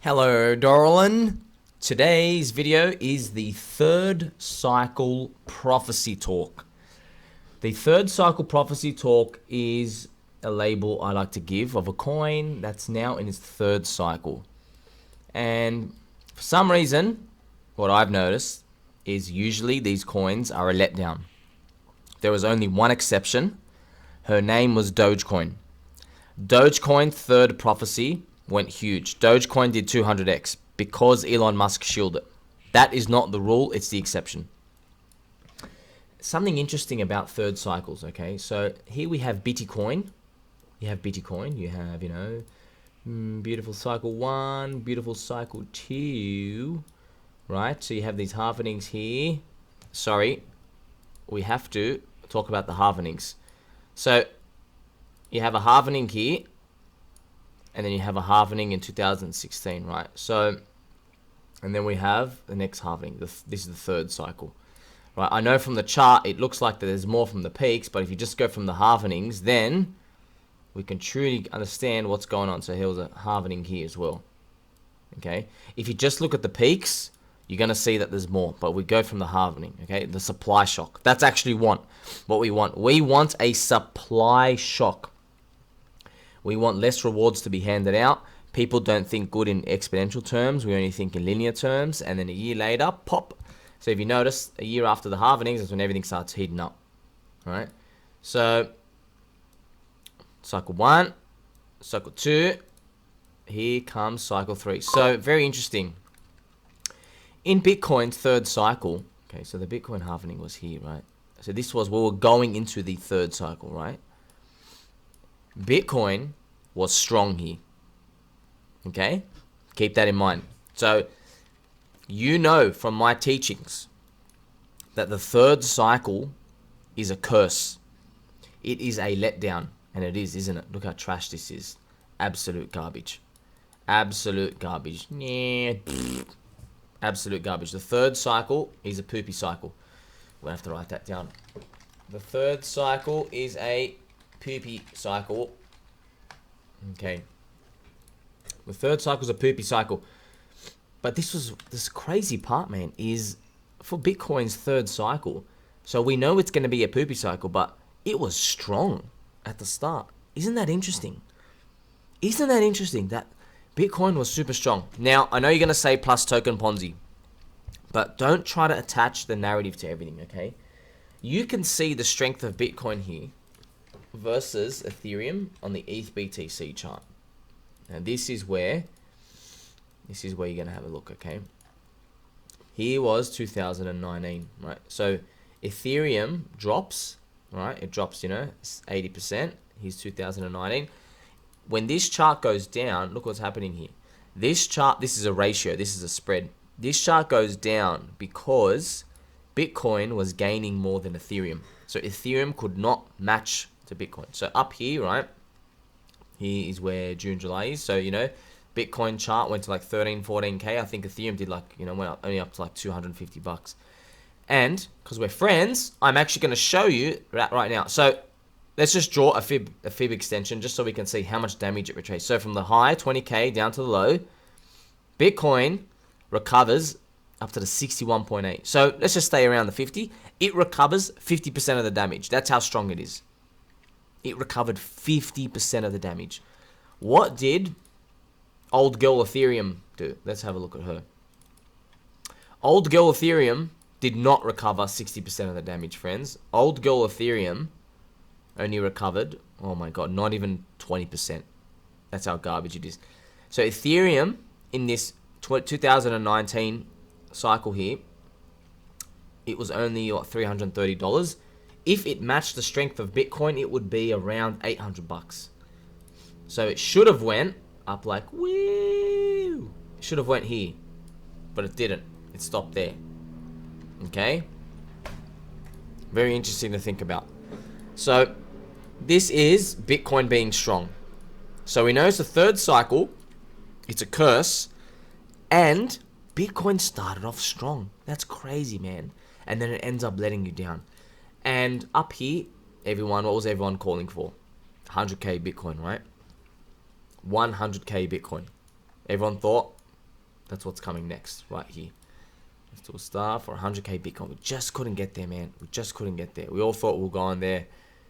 Hello, darling. Today's video is the third cycle prophecy talk. The third cycle prophecy talk is a label I like to give of a coin that's now in its third cycle. And for some reason, what I've noticed is usually these coins are a letdown. There was only one exception. Her name was Dogecoin. Dogecoin third prophecy went huge. Dogecoin did 200x because Elon Musk shielded it. That is not the rule, it's the exception. Something interesting about third cycles, okay? So here we have Bitcoin. You have Bitcoin, you have, beautiful cycle 1, beautiful cycle 2, right? So you have these halvenings here. Sorry, we have to talk about the halvenings. So you have a halvening here, and then you have a halvening in 2016, right? So, and then we have the next halvening. This is the third cycle, right? I know from the chart, it looks like that there's more from the peaks, but if you just go from the halvenings, then we can truly understand what's going on. So here was a halvening here as well, okay? If you just look at the peaks, you're going to see that there's more, but we go from the halvening, okay? The supply shock. That's actually what we want. We want a supply shock. We want less rewards to be handed out. People don't think good in exponential terms. We only think in linear terms. And then a year later, pop. So if you notice, a year after the halvenings is when everything starts heating up. All right? So, cycle 1, cycle 2. Here comes cycle 3. So, very interesting. In Bitcoin's third cycle, okay, so the Bitcoin halvening was here, right? So this was, we were going into the third cycle, right? Bitcoin was strong here. Okay? Keep that in mind. So, you know from my teachings that the third cycle is a curse. It is a letdown. And it is, isn't it? Look how trash this is. Absolute garbage. Absolute garbage. Yeah. Absolute garbage. The third cycle is a poopy cycle. We'll have to write that down. The third cycle is a poopy cycle. Okay. The third cycle is a poopy cycle. But this crazy part, man, is for Bitcoin's third cycle. So we know it's going to be a poopy cycle, but it was strong at the start. Isn't that interesting? Isn't that interesting that Bitcoin was super strong? Now, I know you're going to say plus token Ponzi, but don't try to attach the narrative to everything, okay? You can see the strength of Bitcoin here versus Ethereum on the ETH BTC chart. Now this is where you're going to have a look, okay? Here was 2019, right? So Ethereum drops, right? It drops, 80%. Here's 2019. When this chart goes down, look what's happening here. This chart, this is a ratio, this is a spread. This chart goes down because Bitcoin was gaining more than Ethereum. So Ethereum could not match to Bitcoin. So up here, right, here is where June, July is. So, Bitcoin chart went to like 13, 14K. I think Ethereum did like, went up, only up to like $250. And because we're friends, I'm actually going to show you that right now. So let's just draw a fib extension just so we can see how much damage it retraced. So from the high, 20K, down to the low, Bitcoin recovers up to the 61.8. So let's just stay around the 50. It recovers 50% of the damage. That's how strong it is. It recovered 50% of the damage. What did old girl Ethereum do? Let's have a look at her. Old girl Ethereum did not recover 60% of the damage, friends. Old girl Ethereum only recovered, oh my god, not even 20%. That's how garbage it is. So Ethereum in this 2019 cycle here, it was only $330. If it matched the strength of Bitcoin, it would be around $800. So it should have went up like, woo! It should have went here, but it didn't. It stopped there. Okay? Very interesting to think about. So this is Bitcoin being strong. So we know it's the third cycle. It's a curse. And Bitcoin started off strong. That's crazy, man. And then it ends up letting you down. And up here, what was everyone calling for? 100K Bitcoin, right? 100K Bitcoin. Everyone thought That's what's coming next, right here. Let's do a star for 100k Bitcoin. We just couldn't get there, man. We just couldn't get there. We all thought we were going there.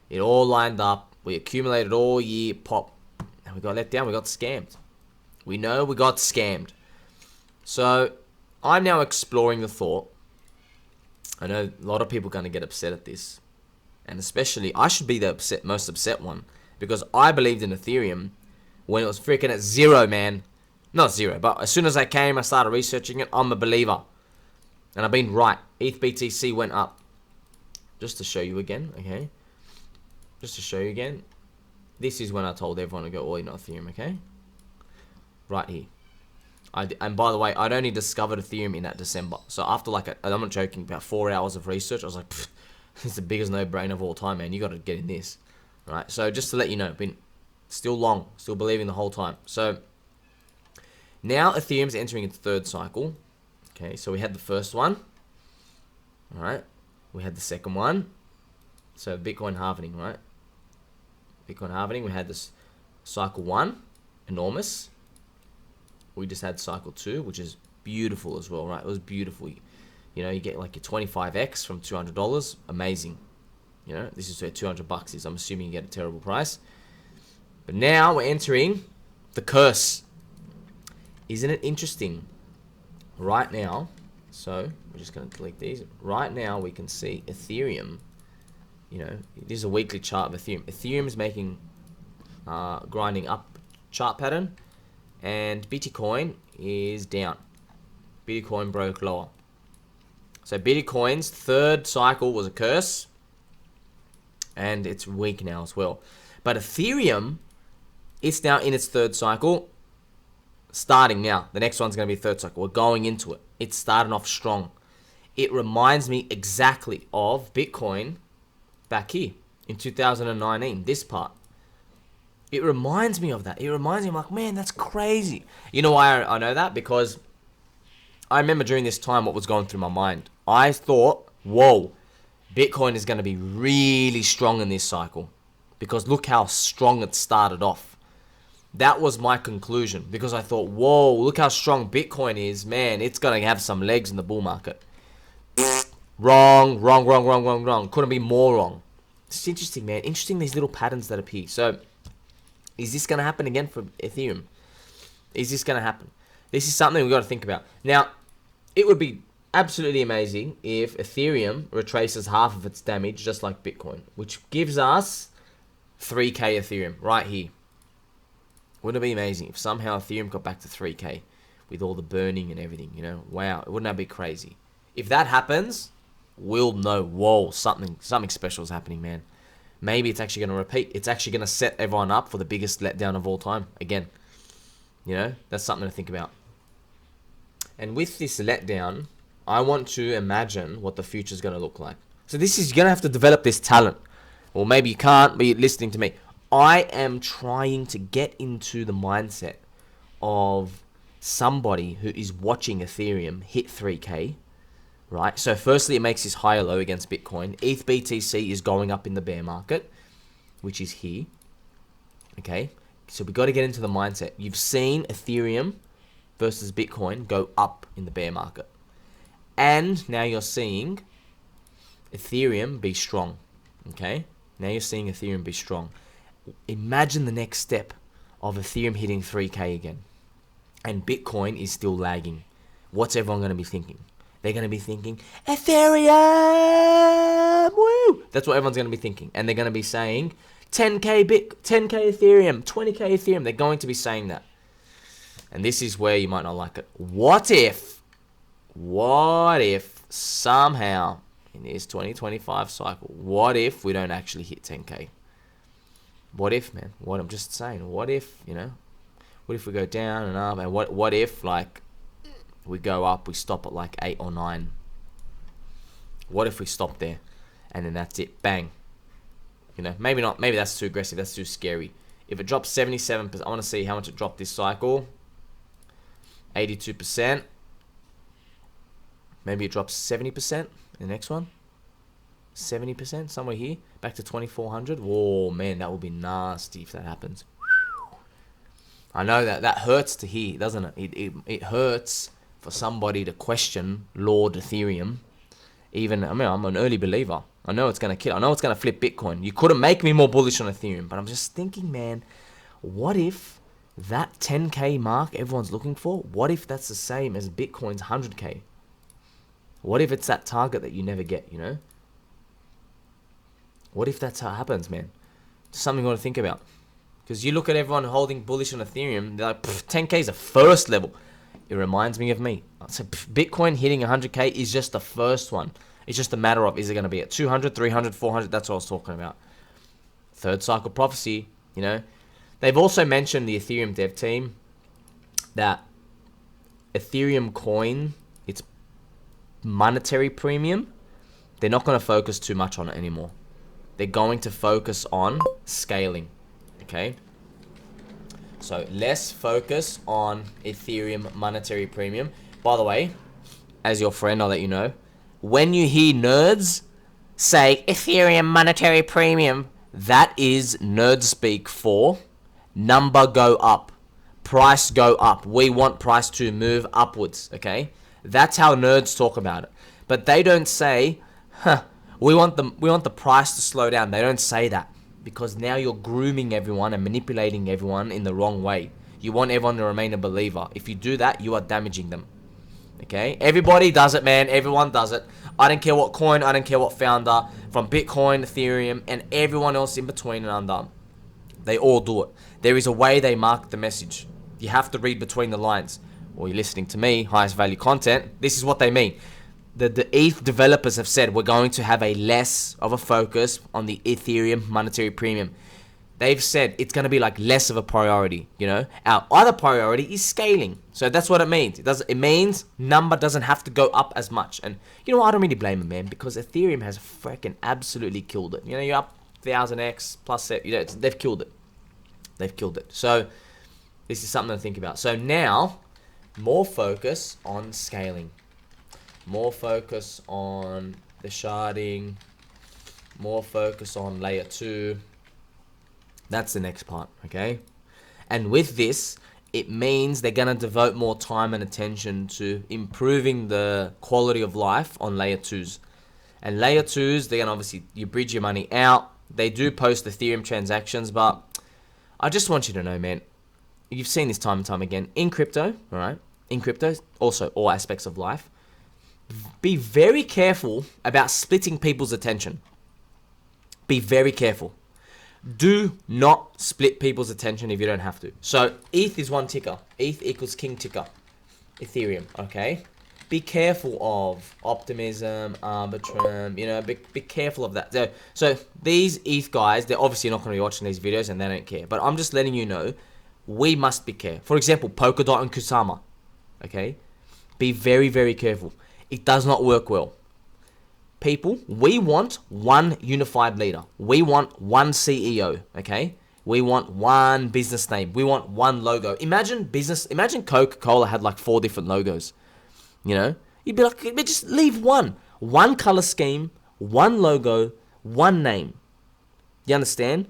It all lined up. We accumulated all year, pop. And we got let down. We got scammed. We know we got scammed. So I'm now exploring the thought. I know a lot of people are going to get upset at this. And especially, I should be the most upset one. Because I believed in Ethereum when it was freaking at zero, man. Not zero, but as soon as I came, I started researching it. I'm a believer. And I've been right. ETH BTC went up. Just to show you again, okay? Just to show you again. This is when I told everyone to go all in on Ethereum, okay? Right here. And by the way, I'd only discovered Ethereum in that December. So after like, I'm not joking, about 4 hours of research, I was like, it's the biggest no-brainer of all time, man. You got to get in this. All right? So just to let you know, been still long, still believing the whole time. So now Ethereum's entering its third cycle. Okay, so we had the first one. All right. We had the second one. So Bitcoin halvening, right? Bitcoin halvening. We had this cycle 1, enormous. We just had cycle 2, which is beautiful as well, right? It was beautiful. You know, you get like your 25x from $200. Amazing. You know, this is where $200 is. I'm assuming you get a terrible price. But now we're entering the curse. Isn't it interesting? Right now, so we're just going to delete these. Right now, we can see Ethereum. You know, this is a weekly chart of Ethereum. Ethereum is making grinding up chart pattern, and Bitcoin is down. Bitcoin broke lower. So Bitcoin's third cycle was a curse, and it's weak now as well. But Ethereum, it's now in its third cycle. Starting now. The next one's going to be third cycle. We're going into it. It's starting off strong. It reminds me exactly of Bitcoin back here in 2019. This part. It reminds me of that. It reminds me, I'm like, man, that's crazy. You know why I know that? Because I remember during this time what was going through my mind. I thought, whoa, Bitcoin is going to be really strong in this cycle. Because look how strong it started off. That was my conclusion, because I thought, whoa, look how strong Bitcoin is. Man, it's going to have some legs in the bull market. Wrong. Couldn't be more wrong. It's interesting, man. Interesting, these little patterns that appear. So, is this going to happen again for Ethereum? Is this going to happen? This is something we've got to think about. Now, it would be absolutely amazing if Ethereum retraces half of its damage, just like Bitcoin, which gives us 3K Ethereum right here. Wouldn't it be amazing if somehow Ethereum got back to 3K with all the burning and everything, you know? Wow, wouldn't that be crazy? If that happens, we'll know, whoa, something special is happening, man. Maybe it's actually going to repeat. It's actually going to set everyone up for the biggest letdown of all time again. You know, that's something to think about. And with this letdown, I want to imagine what the future is going to look like. So this is, you're going to have to develop this talent. Or maybe you can't, but you're listening to me. I am trying to get into the mindset of somebody who is watching Ethereum hit 3K, right? So firstly, it makes this higher low against Bitcoin. ETH BTC is going up in the bear market, which is here, okay? So we got to get into the mindset. You've seen Ethereum versus Bitcoin go up in the bear market. And now you're seeing Ethereum be strong, okay? Now you're seeing Ethereum be strong. Imagine the next step of Ethereum hitting 3K again. And Bitcoin is still lagging. What's everyone going to be thinking? They're going to be thinking, Ethereum! Woo! That's what everyone's going to be thinking. And they're going to be saying, 10K Ethereum, 20K Ethereum. They're going to be saying that. And this is where you might not like it. What if somehow in this 2025 cycle, what if we don't actually hit 10K? What if, man? What I'm just saying, what if, you know? What if we go down and up? And what if, like, we go up, we stop at like 8 or 9? What if we stop there? And then that's it. Bang. You know, maybe not. Maybe that's too aggressive. That's too scary. If it drops 77%, I want to see how much it dropped this cycle. 82%. Maybe it drops 70% in the next one. 70%, somewhere here. Back to 2,400. Whoa, man, that would be nasty if that happens. I know that hurts to hear, doesn't it? It hurts for somebody to question Lord Ethereum. Even, I mean, I'm an early believer. I know it's going to kill. I know it's going to flip Bitcoin. You couldn't make me more bullish on Ethereum. But I'm just thinking, man, what if that 10K mark everyone's looking for, what if that's the same as Bitcoin's 100K? What if it's that target that you never get, you know? What if that's how it happens, man? It's something you got to think about. Because you look at everyone holding bullish on Ethereum, they're like, 10K is the first level. It reminds me of me. So Bitcoin hitting 100K is just the first one. It's just a matter of, is it going to be at 200, 300, 400? That's what I was talking about. Third cycle prophecy, you know. They've also mentioned, the Ethereum dev team, that Ethereum coin, its monetary premium, they're not going to focus too much on it anymore. They're going to focus on scaling. Okay, so less focus on Ethereum monetary premium. By the way, as your friend, I'll let you know, when you hear nerds say Ethereum monetary premium, that is nerd speak for number go up, price go up. We want price to move upwards, okay? That's how nerds talk about it. But they don't say, we want the price to slow down. They don't say that. Because now you're grooming everyone and manipulating everyone in the wrong way. You want everyone to remain a believer. If you do that, you are damaging them. Okay? Everybody does it, man. Everyone does it. I don't care what coin. I don't care what founder. From Bitcoin, Ethereum, and everyone else in between and under. They all do it. There is a way they mark the message. You have to read between the lines. Or you're listening to me, highest value content. This is what they mean. The ETH developers have said we're going to have a less of a focus on the Ethereum monetary premium. They've said it's going to be like less of a priority, you know. Our other priority is scaling. So that's what it means. It means number doesn't have to go up as much. And you know what? I don't really blame them, man, because Ethereum has freaking absolutely killed it. You know, you're up 1000x plus, you know, they've killed it. They've killed it. So this is something to think about. So now, more focus on scaling. More focus on the sharding. More focus on layer 2. That's the next part, okay? And with this, it means they're going to devote more time and attention to improving the quality of life on layer 2s. And layer 2s, they're going to obviously, you bridge your money out. They do post Ethereum transactions, but I just want you to know, man, you've seen this time and time again. In crypto, all right? In crypto, also all aspects of life, be very careful about splitting people's attention. Be very careful. Do not split people's attention if you don't have to. So ETH is one ticker. ETH equals king ticker. Ethereum, okay? Be careful of optimism, Arbitrum, you know, be careful of that. So these ETH guys, they're obviously not going to be watching these videos and they don't care. But I'm just letting you know, we must be careful. For example, Polkadot and Kusama, okay? Be very, very careful. It does not work well. People, we want one unified leader. We want one CEO, okay? We want one business name. We want one logo. Imagine Coca-Cola had like 4 different logos, you know? You'd be like, just leave one. One color scheme, one logo, one name. You understand?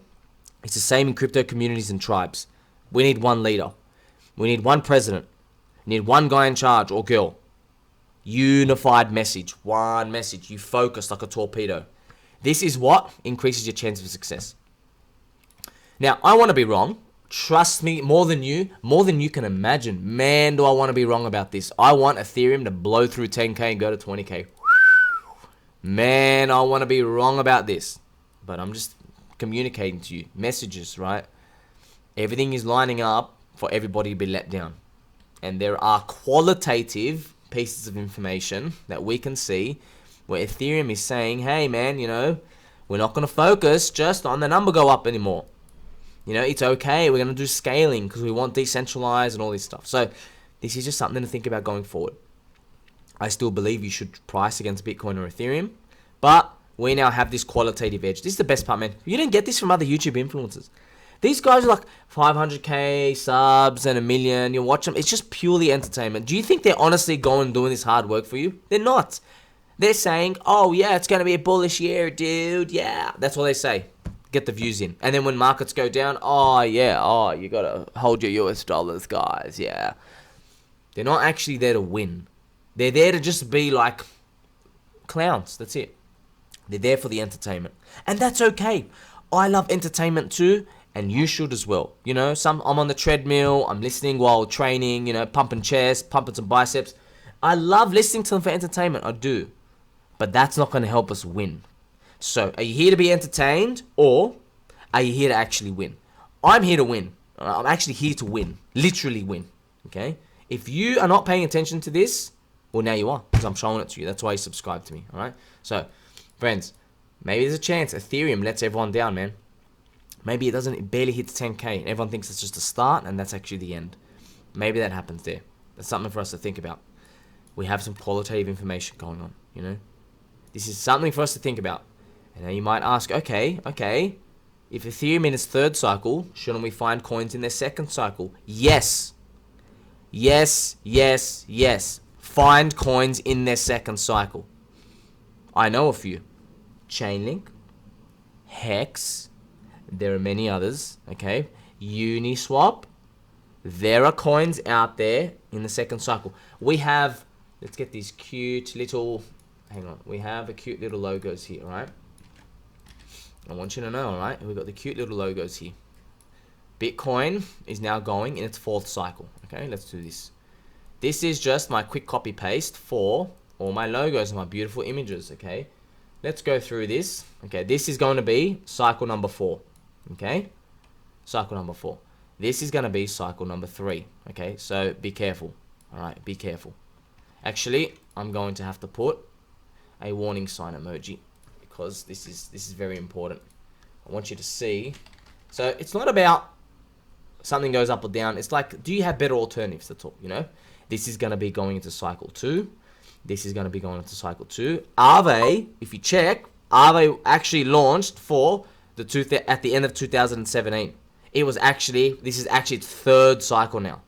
It's the same in crypto communities and tribes. We need one leader. We need one president. We need one guy in charge or girl. Unified message, one message. You focus like a torpedo. This is what increases your chance of success. Now, I want to be wrong. Trust me, more than you can imagine. Man, do I want to be wrong about this. I want Ethereum to blow through 10K and go to 20K. Man, I want to be wrong about this. But I'm just communicating to you. Messages, right? Everything is lining up for everybody to be let down. And there are qualitative pieces of information that we can see where Ethereum is saying, hey man, you know, we're not going to focus just on the number go up anymore. You know, it's okay. We're going to do scaling because we want decentralized and all this stuff. So this is just something to think about going forward. I still believe you should price against Bitcoin or Ethereum, but we now have this qualitative edge. This is the best part, man. You didn't get this from other YouTube influencers. These guys are like 500K subs and 1 million. You watch them. It's just purely entertainment. Do you think they're honestly going and doing this hard work for you? They're not. They're saying, oh, yeah, it's going to be a bullish year, dude. Yeah, that's what they say. get the views in. And then when markets go down, oh yeah, oh, you gotta hold your US dollars, guys, yeah. They're not actually there to win. They're there to just be like clowns, that's it. They're there for the entertainment. And that's okay. I love entertainment too, and you should as well. You know, I'm on the treadmill, I'm listening while training, you know, pumping chest, pumping some biceps. I love listening to them for entertainment, I do. But that's not going to help us win. So, are you here to be entertained, or are you here to actually win? I'm here to win. I'm actually here to win. Literally win. Okay? If you are not paying attention to this, well, now you are, because I'm showing it to you. That's why you subscribe to me, alright? So, friends, maybe there's a chance Ethereum lets everyone down, man. Maybe it barely hits 10k, and everyone thinks it's just a start, and that's actually the end. Maybe that happens there. That's something for us to think about. We have some qualitative information going on, you know? This is something for us to think about. And now you might ask, okay, if Ethereum in its third cycle, shouldn't we find coins in their second cycle? Yes. Yes. Find coins in their second cycle. I know a few. Chainlink, Hex, there are many others, okay? Uniswap. There are coins out there in the second cycle. We have, let's get these cute little, hang on. We have a cute little logos here, right? I want you to know, alright? We've got the cute little logos here. Bitcoin is now going in its fourth cycle. Okay, let's do this. This is just my quick copy paste for all my logos and my beautiful images, okay? Let's go through this. Okay, this is going to be cycle number 4. Okay? Cycle number 4. This is going to be cycle number 3. Okay, so be careful. Alright, be careful. Actually, I'm going to have to put a warning sign emoji, because this is very important. I want you to see. So it's not about something goes up or down. It's like, do you have better alternatives? That's all, you know. This is going to be going into cycle 2. This is going to be going into cycle 2. Are they, if you check, are they actually launched for at the end of 2017? It was actually, this is actually its third cycle now.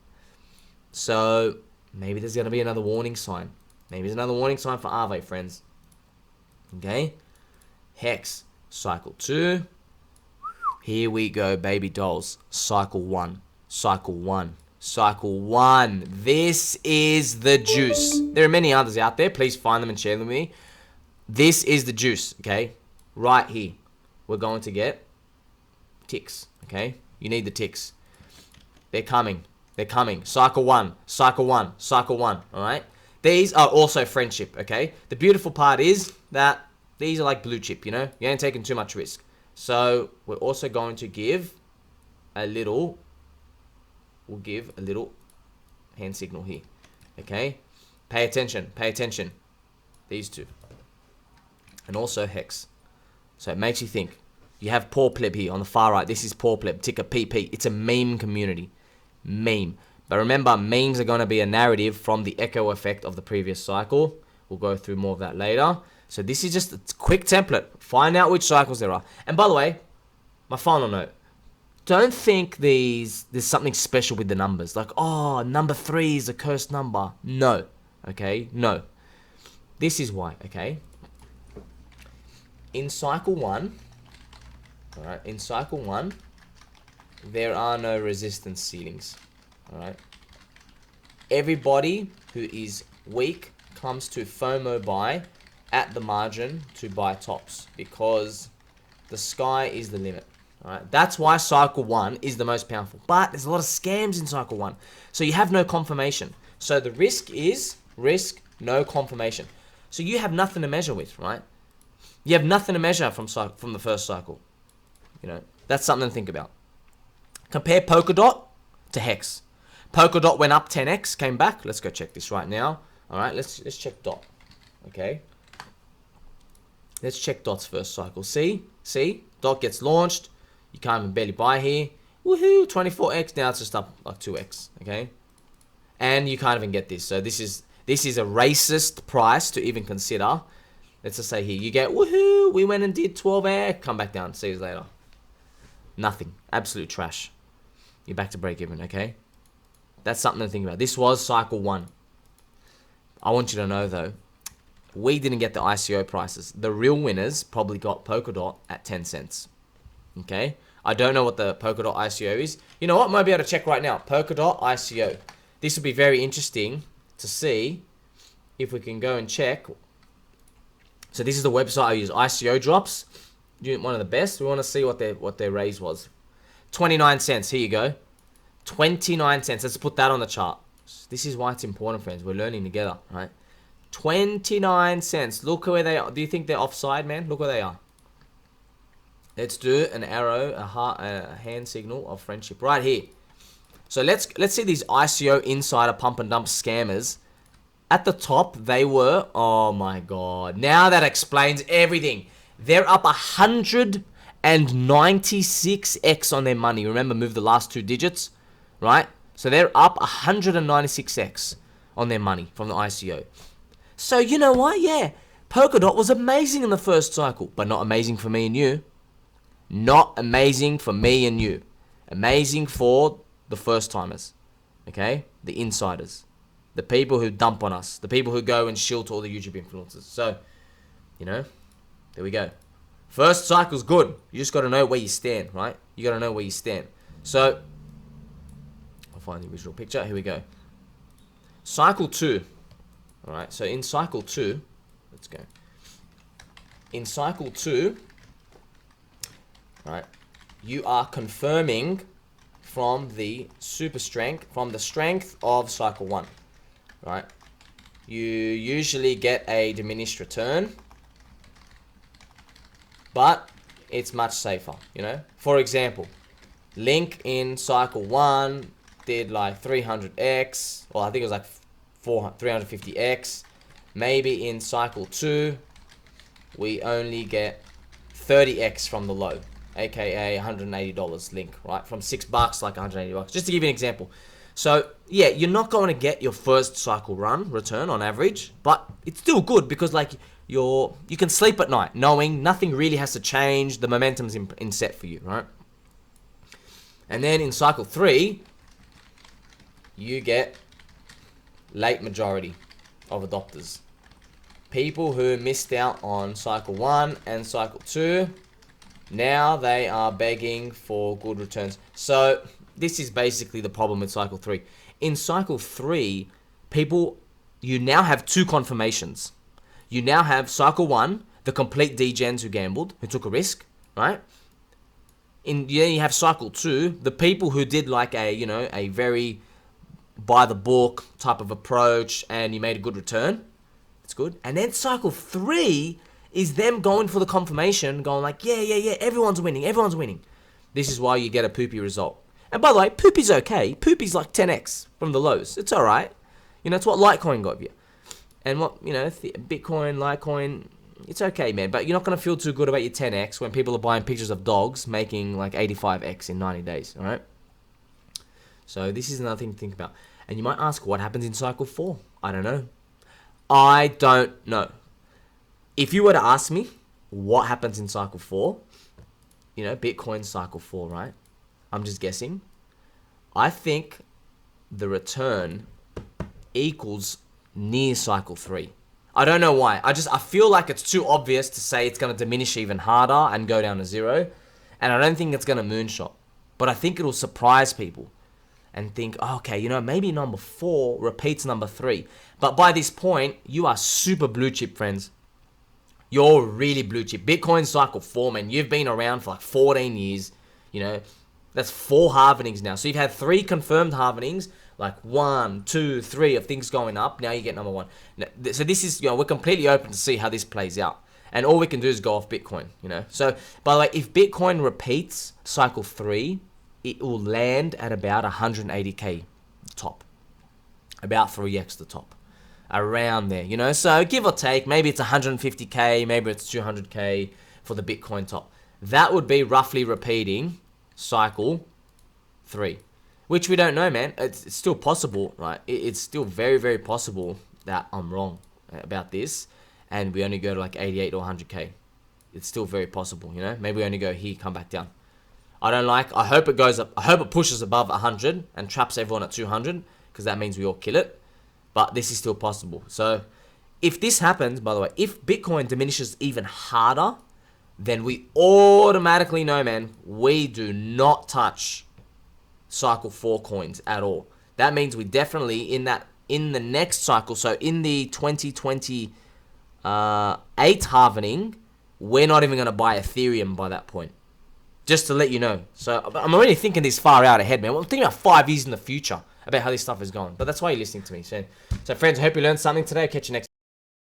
So maybe there's going to be another warning sign. Maybe there's another warning sign for Aave, friends. Okay. Hex, cycle 2. Here we go, baby dolls. Cycle 1. Cycle 1. Cycle 1. This is the juice. There are many others out there. Please find them and share them with me. This is the juice, okay? Right here. We're going to get ticks, okay? You need the ticks. They're coming. They're coming. Cycle 1. Cycle 1. Cycle 1, alright? These are also friendship, okay? The beautiful part is that these are like blue chip, you know? You ain't taking too much risk. So, we're also going to give a little, we'll give a little hand signal here, okay? Pay attention, pay attention. These two. And also Hex. So, it makes you think. You have Poor Pleb here on the far right. This is Poor Pleb, ticker PP. It's a meme community. Meme. But remember, memes are going to be a narrative from the echo effect of the previous cycle. We'll go through more of that later. So this is just a quick template. Find out which cycles there are. And by the way, my final note. Don't think there's something special with the numbers. Like, oh, number 3 is a cursed number. No. Okay? No. This is why, okay? In cycle 1, alright, in cycle 1, there are no resistance ceilings. Alright? Everybody who is weak comes to FOMO buy at the margin to buy tops, because the sky is the limit. Alright, that's why cycle 1 is the most powerful. But there's a lot of scams in cycle 1, so you have no confirmation. So the risk is risk, no confirmation. So you have nothing to measure with, right? You have nothing to measure from the first cycle. You know, that's something to think about. Compare Polkadot to Hex. Polkadot went up 10x, came back. Let's go check this right now. Alright, let's check Dot. Okay. Let's check Dot's first cycle. See? Dot gets launched. You can't even barely buy here. Woohoo! 24x. Now it's just up like 2x. Okay? And you can't even get this. So this is a racist price to even consider. Let's just say here. You get, woohoo! We went and did 12x. Come back down. See you later. Nothing. Absolute trash. You're back to break even. Okay? That's something to think about. This was cycle 1. I want you to know though, we didn't get the ICO prices. The real winners probably got Polkadot at 10 cents. Okay, I don't know what the Polkadot ICO is. You know what? Might be able to check right now. Polkadot ICO. This would be very interesting to see if we can go and check. So this is the website I use. ICO drops. One of the best. We want to see what their raise was. 29 cents. Here you go. 29 cents. Let's put that on the chart. This is why it's important, friends. We're learning together, right? 29 cents. Look where they are. Do you think they're offside, man? Look where they are. Let's do an arrow, a hand signal of friendship right here. So let's see these ICO insider pump and dump scammers. At the top, they were, oh my god. Now that explains everything. They're up 196x on their money. Remember, move the last 2 digits, right? So they're up 196x on their money from the ICO. So you know what? Yeah, Polkadot was amazing in the first cycle, but not amazing for me and you. Not amazing for me and you. Amazing for the first timers, okay? The insiders. The people who dump on us. The people who go and shill to all the YouTube influencers. So, you know, there we go. First cycle's good. You just got to know where you stand, right? You got to know where you stand. So, I'll find the original picture. Here we go. Cycle 2. All right, so in cycle 2, let's go. In cycle 2, right, you are confirming from the strength of cycle 1. Right, you usually get a diminished return, but it's much safer, you know. For example, Link in cycle 1 did like 300x, well I think it was like 350x. Maybe in cycle 2 we only get 30x from the low, aka $180 Link, right? From $6 like $180, just to give you an example. So, yeah, you're not going to get your first cycle run return on average, but it's still good because, like, you can sleep at night knowing nothing really has to change. The momentum's in set for you, right? And then in cycle 3, you get late majority of adopters. People who missed out on cycle 1 and cycle 2, now they are begging for good returns. So this is basically the problem with cycle 3. In cycle 3, you now have 2 confirmations. You now have cycle 1, the complete degens who gambled, who took a risk, right? Then you have cycle 2, the people who did like a very by the book type of approach and you made a good return. It's good. And then cycle 3 is them going for the confirmation, going like, yeah, everyone's winning. This is why you get a poopy result. And by the way, poopy's okay. Poopy's like 10x from the lows. It's all right. You know, it's what Litecoin got you. And what, Bitcoin, Litecoin, it's okay, man. But you're not going to feel too good about your 10x when people are buying pictures of dogs making like 85x in 90 days, all right? So this is another thing to think about. And you might ask, what happens in cycle 4? I don't know. I don't know. If you were to ask me what happens in cycle 4, Bitcoin cycle 4, right? I'm just guessing. I think the return equals near cycle 3. I don't know why. I feel like it's too obvious to say it's going to diminish even harder and go down to 0. And I don't think it's going to moonshot. But I think it'll surprise people and think, okay, maybe number 4 repeats number 3. But by this point, you are super blue chip, friends. You're really blue chip. Bitcoin cycle 4, man. You've been around for like 14 years. That's 4 halvenings now. So you've had 3 confirmed halvenings, like 1, 2, 3 of things going up. Now you get number 1. So this is, we're completely open to see how this plays out. And all we can do is go off Bitcoin, So, by the way, if Bitcoin repeats cycle 3, it will land at about 180k top. About 3x the top. Around there, So give or take, maybe it's 150k, maybe it's 200k for the Bitcoin top. That would be roughly repeating cycle 3, which we don't know, man. It's still possible, right? It's still very, very possible that I'm wrong about this and we only go to like 88 or 100k. It's still very possible, Maybe we only go here, come back down. I hope it goes up. I hope it pushes above 100 and traps everyone at 200 because that means we all kill it. But this is still possible. So if this happens, by the way, if Bitcoin diminishes even harder, then we automatically know, man, we do not touch cycle 4 coins at all. That means we definitely in the next cycle, so in the 2028 halvening, we're not even going to buy Ethereum by that point. Just to let you know. So I'm already thinking this far out ahead, man. I'm thinking about 5 years in the future about how this stuff is going. But that's why you're listening to me. So friends, I hope you learned something today. Catch you next